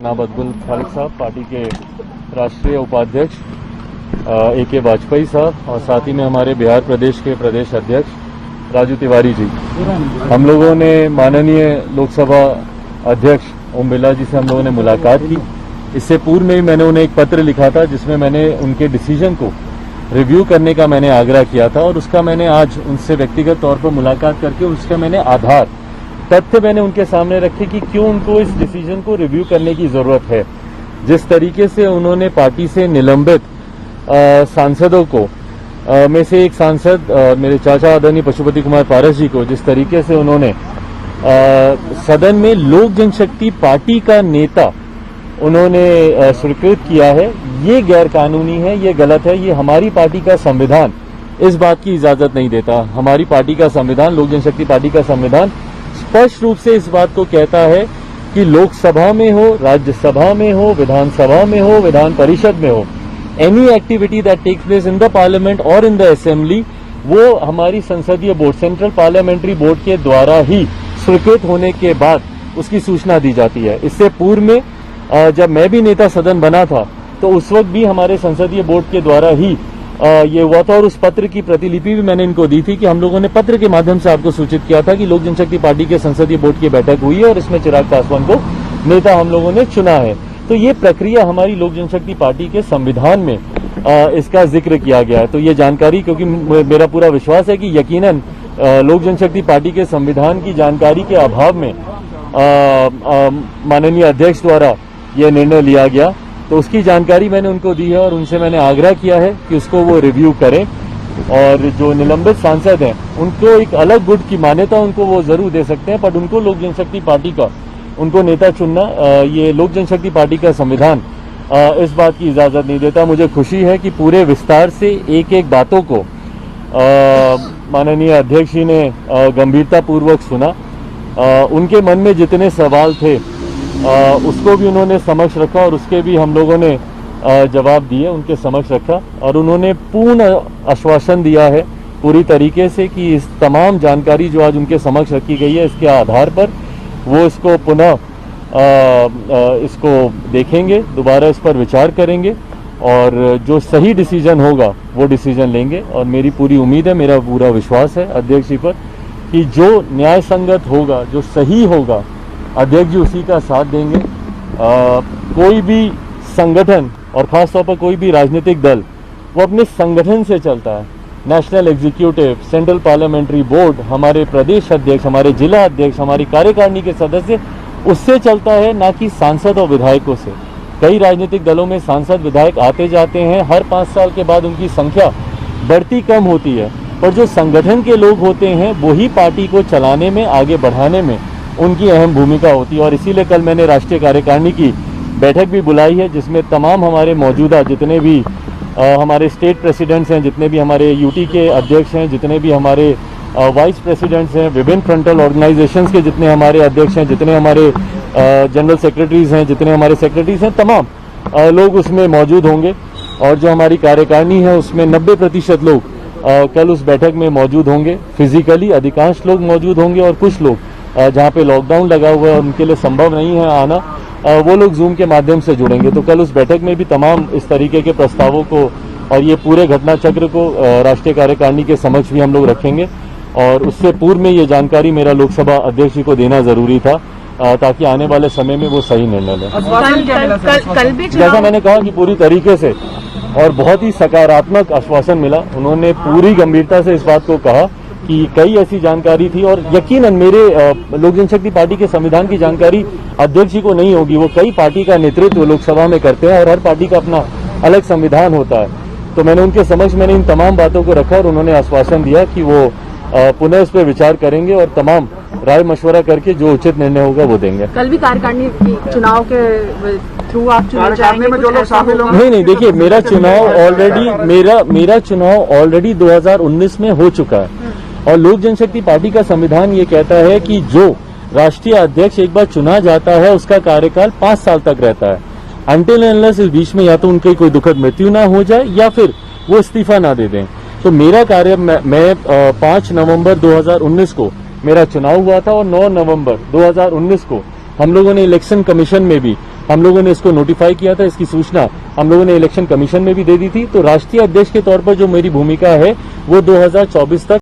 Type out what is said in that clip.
जनाब अब्दुल खालिक साहब, पार्टी के राष्ट्रीय उपाध्यक्ष AK वाजपेयी साहब और साथ ही में हमारे बिहार प्रदेश के प्रदेश अध्यक्ष राजू तिवारी जी, हम लोगों ने माननीय लोकसभा अध्यक्ष ओम बिरला जी से हम लोगों ने मुलाकात की। इससे पूर्व में मैंने उन्हें एक पत्र लिखा था जिसमें मैंने उनके डिसीजन को रिव्यू करने का मैंने आग्रह किया था और उसका मैंने आज उनसे व्यक्तिगत तौर पर मुलाकात करके उसका मैंने आधार तथ्य मैंने उनके सामने रखे कि क्यों उनको इस डिसीजन को रिव्यू करने की जरूरत है। जिस तरीके से उन्होंने पार्टी से निलंबित सांसदों को में से एक सांसद मेरे चाचा आदरणीय पशुपति कुमार पारस जी को जिस तरीके से उन्होंने सदन में लोक जनशक्ति पार्टी का नेता उन्होंने स्वीकृत किया है, ये गैर कानूनी है, ये गलत है। ये हमारी पार्टी का संविधान इस बात की इजाजत नहीं देता। हमारी पार्टी का संविधान, लोक जनशक्ति पार्टी का संविधान स्पष्ट रूप से इस बात को कहता है कि लोकसभा में हो, राज्यसभा में हो, विधानसभा में हो, विधान परिषद में हो, any activity that takes place in the parliament और इन द असेंबली, वो हमारी संसदीय बोर्ड, सेंट्रल पार्लियामेंट्री बोर्ड के द्वारा ही स्वीकृत होने के बाद उसकी सूचना दी जाती है। इससे पूर्व में जब मैं भी नेता सदन बना था तो उस वक्त भी हमारे संसदीय बोर्ड के द्वारा ही ये हुआ था और उस पत्र की प्रतिलिपि भी मैंने इनको दी थी कि हम लोगों ने पत्र के माध्यम से आपको सूचित किया था कि लोक जनशक्ति पार्टी के संसदीय बोर्ड की बैठक हुई है और इसमें चिराग पासवान को नेता हम लोगों ने चुना है। तो ये प्रक्रिया हमारी लोक जनशक्ति पार्टी के संविधान में इसका जिक्र किया गया है। तो ये जानकारी, क्योंकि मेरा पूरा विश्वास है कि यकीनन लोक जनशक्ति पार्टी के संविधान की जानकारी के अभाव में माननीय अध्यक्ष द्वारा यह निर्णय लिया गया, तो उसकी जानकारी मैंने उनको दी है और उनसे मैंने आग्रह किया है कि उसको वो रिव्यू करें और जो निलंबित सांसद हैं उनको एक अलग गुट की मान्यता उनको वो जरूर दे सकते हैं, पर उनको लोक जनशक्ति पार्टी का उनको नेता चुनना, ये लोक जनशक्ति पार्टी का संविधान इस बात की इजाजत नहीं देता। मुझे खुशी है कि पूरे विस्तार से एक एक बातों को माननीय अध्यक्ष जी ने गंभीरता पूर्वक सुना। उनके मन में जितने सवाल थे उसको भी उन्होंने समक्ष रखा और उसके भी हम लोगों ने जवाब दिए, उनके समक्ष रखा और उन्होंने पूर्ण आश्वासन दिया है पूरी तरीके से कि इस तमाम जानकारी जो आज उनके समक्ष रखी गई है इसके आधार पर वो इसको पुनः इसको देखेंगे, दोबारा इस पर विचार करेंगे और जो सही डिसीजन होगा वो डिसीजन लेंगे। और मेरी पूरी उम्मीद है, मेरा पूरा विश्वास है अध्यक्ष जी पर कि जो न्याय संगत होगा, जो सही होगा, अध्यक्ष जी उसी का साथ देंगे। कोई भी संगठन और खासतौर पर कोई भी राजनीतिक दल वो अपने संगठन से चलता है। National executive, central parliamentary board, हमारे प्रदेश अध्यक्ष, हमारे जिला अध्यक्ष, हमारी कार्यकारिणी के सदस्य, उससे चलता है, ना कि सांसद और विधायकों से। कई राजनीतिक दलों में सांसद विधायक आते जाते हैं, हर 5 साल के बाद उनकी संख्या बढ़ती कम होती है, पर जो संगठन के लोग होते हैं वही पार्टी को चलाने में, आगे बढ़ाने में उनकी अहम भूमिका होती है। और इसीलिए कल मैंने राष्ट्रीय कार्यकारिणी की बैठक भी बुलाई है जिसमें तमाम हमारे मौजूदा जितने भी हमारे स्टेट प्रेसिडेंट्स हैं, जितने भी हमारे यूटी के अध्यक्ष हैं, जितने भी हमारे वाइस प्रेसिडेंट्स हैं, विभिन्न फ्रंटल ऑर्गेनाइजेशंस के जितने हमारे अध्यक्ष हैं, जितने हमारे जनरल सेक्रेटरीज हैं, जितने हमारे सेक्रेटरीज हैं, तमाम लोग उसमें मौजूद होंगे। और जो हमारी कार्यकारिणी है उसमें 90% लोग कल उस बैठक में मौजूद होंगे। फिजिकली अधिकांश लोग मौजूद होंगे और कुछ लोग जहाँ पे लॉकडाउन लगा हुआ है उनके लिए संभव नहीं है आना, वो लोग जूम के माध्यम से जुड़ेंगे। तो कल उस बैठक में भी तमाम इस तरीके के प्रस्तावों को और ये पूरे घटना चक्र को राष्ट्रीय कार्यकारिणी के समक्ष भी हम लोग रखेंगे। और उससे पूर्व में ये जानकारी मेरा लोकसभा अध्यक्ष जी को देना जरूरी था ताकि आने वाले समय में वो सही निर्णय लें। जैसा मैंने कहा कि पूरी तरीके से और बहुत ही सकारात्मक आश्वासन मिला। उन्होंने पूरी गंभीरता से इस बात को कहा कि कई ऐसी जानकारी थी और यकीनन मेरे लोक जनशक्ति पार्टी के संविधान की जानकारी अध्यक्ष जी को नहीं होगी। वो कई पार्टी का नेतृत्व लोकसभा में करते हैं और हर पार्टी का अपना अलग संविधान होता है। तो मैंने उनके समक्ष मैंने इन तमाम बातों को रखा और उन्होंने आश्वासन दिया कि वो पुनः इस पर विचार करेंगे और तमाम राय मशवरा करके जो उचित निर्णय होगा वो देंगे। कल भी कार्यकारिणी चुनाव के थ्रू आप चुनाव जाएंगे में जो लोग शामिल होंगे? नहीं, देखिए मेरा चुनाव ऑलरेडी 2019 में हो चुका है और लोक जनशक्ति पार्टी का संविधान ये कहता है कि जो राष्ट्रीय अध्यक्ष एक बार चुना जाता है उसका कार्यकाल 5 साल तक रहता है, अनटिल अनलेस इस बीच में या तो उनकी कोई दुखद मृत्यु ना हो जाए या फिर वो इस्तीफा ना दे दें। तो मेरा कार्य मैं 5 नवंबर 2019 को मेरा चुनाव हुआ था और 9 नवंबर 2019 को हम लोगों ने इलेक्शन कमीशन में भी हम लोगों ने इसको नोटिफाई किया था, इसकी सूचना हम लोगों ने इलेक्शन कमीशन में भी दे दी थी। तो राष्ट्रीय अध्यक्ष के तौर पर जो मेरी भूमिका है वो 2024 तक